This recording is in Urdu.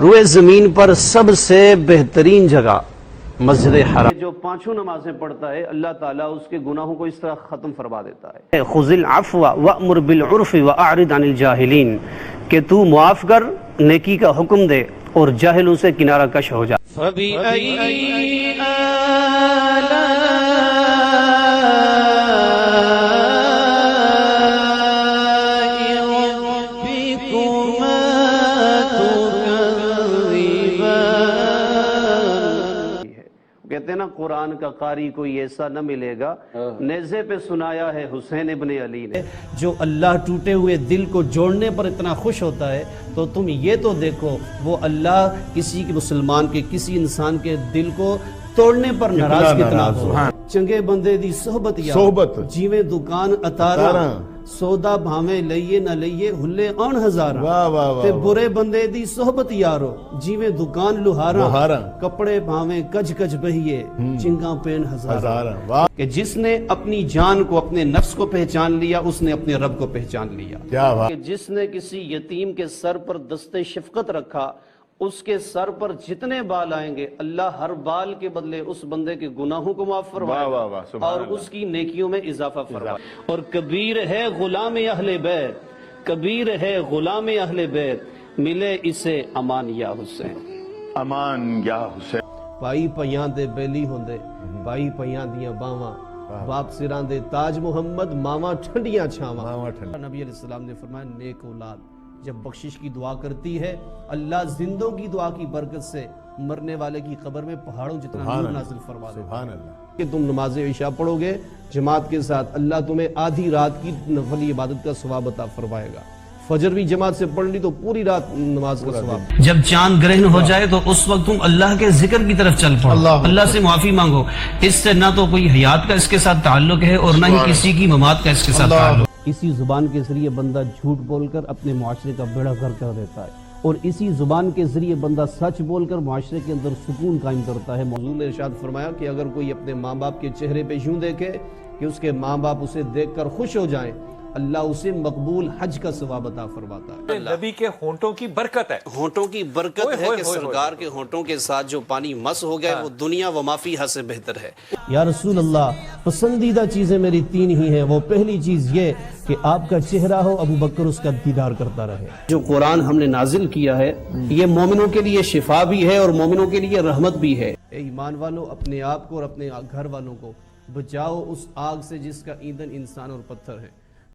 روئے زمین پر سب سے بہترین جگہ مسجد حرام. جو پانچوں نمازیں پڑھتا ہے اللہ تعالیٰ اس کے گناہوں کو اس طرح ختم فرما دیتا ہے. خذ العفو وأمر بالعرف وأعرض عن الجاہلین، کہ تو معاف کر، نیکی کا حکم دے اور جاہلوں سے کنارہ کش ہو جا. فَبِأَيِّ کہتے ہیں نا قرآن کا قاری کوئی ایسا نہ ملے گا. نیزے پہ سنایا ہے حسین ابن علی نے. جو اللہ ٹوٹے ہوئے دل کو جوڑنے پر اتنا خوش ہوتا ہے تو تم یہ تو دیکھو وہ اللہ کسی مسلمان کے کسی انسان کے دل کو توڑنے پر ناراض کتنا ہو. چنگے بندے دی صحبت یار جیویں دکان اتارا، سودا بھاویں لئیے نہ لئیے ہلے آن ہزارا. تے برے بندے دی صحبت یارو جیویں دکان لوہارا، کپڑے بھاویں کج کج بہیے چنگاں پین ہزارا. کہ جس نے اپنی جان کو اپنے نفس کو پہچان لیا اس نے اپنے رب کو پہچان لیا. کہ جس نے کسی یتیم کے سر پر دست شفقت رکھا اس کے سر پر جتنے بال آئیں گے اللہ ہر بال کے بدلے اس بندے کے گناہوں کو معاف فرمائے گا اور اس کی نیکیوں میں اضافہ فرمائے. اور کبیر ہے غلام اہل بیت، کبیر ہے غلام اہل بیت، ملے اسے امان یا حسین. امان یا حسین. پائی پیاں دے بیلی ہوندے، پائی پیاں دیاں باواں، باپ سران دے تاج محمد، ماواں ٹھنڈیاں چھاواں. نبی علیہ السلام نے فرمایا نیک اولاد جب بخشش کی دعا کرتی ہے اللہ زندوں کی دعا کی برکت سے مرنے والے کی قبر میں پہاڑوں جتنا نور نازل فرما دیتا ہے. کہ تم نماز عشاء پڑھو گے جماعت کے ساتھ اللہ تمہیں آدھی رات کی نفلی عبادت کا ثواب عطا فرمائے گا. فجر بھی جماعت سے پڑھ لی تو پوری رات نماز کا ثواب. جب چاند گرہن ہو جائے تو اس وقت تم اللہ کے ذکر کی طرف چل پڑو، اللہ سے معافی مانگو. اس سے نہ تو کوئی حیات کا اس کے ساتھ تعلق ہے اور نہ ہی کسی کی ممات کا اس کے ساتھ تعلق. اسی زبان کے ذریعے بندہ جھوٹ بول کر اپنے معاشرے کا بیڑا غرق کر دیتا ہے اور اسی زبان کے ذریعے بندہ سچ بول کر معاشرے کے اندر سکون قائم کرتا ہے. حضور نے ارشاد فرمایا کہ اگر کوئی اپنے ماں باپ کے چہرے پہ یوں دیکھے کہ اس کے ماں باپ اسے دیکھ کر خوش ہو جائیں اللہ اسے مقبول حج کا ثواب عطا فرماتا ہے. نبی کے ہونٹوں کی برکت ہے، ہونٹوں کی برکت ہے کہ سرکار کے ہونٹوں کے ساتھ جو پانی مس ہو گئے وہ دنیا و ما فیہا سے بہتر ہے. یا رسول اللہ پسندیدہ چیزیں میری تین ہی ہیں. وہ پہلی چیز یہ کہ آپ کا چہرہ ہو ابو بکر اس کا دیدار کرتا رہے. جو قرآن ہم نے نازل کیا ہے یہ مومنوں کے لیے شفا بھی ہے اور مومنوں کے لیے رحمت بھی ہے. اے ایمان والو اپنے آپ کو اور اپنے گھر والوں کو بچاؤ اس آگ سے جس کا ایندھن انسان اور پتھر ہے.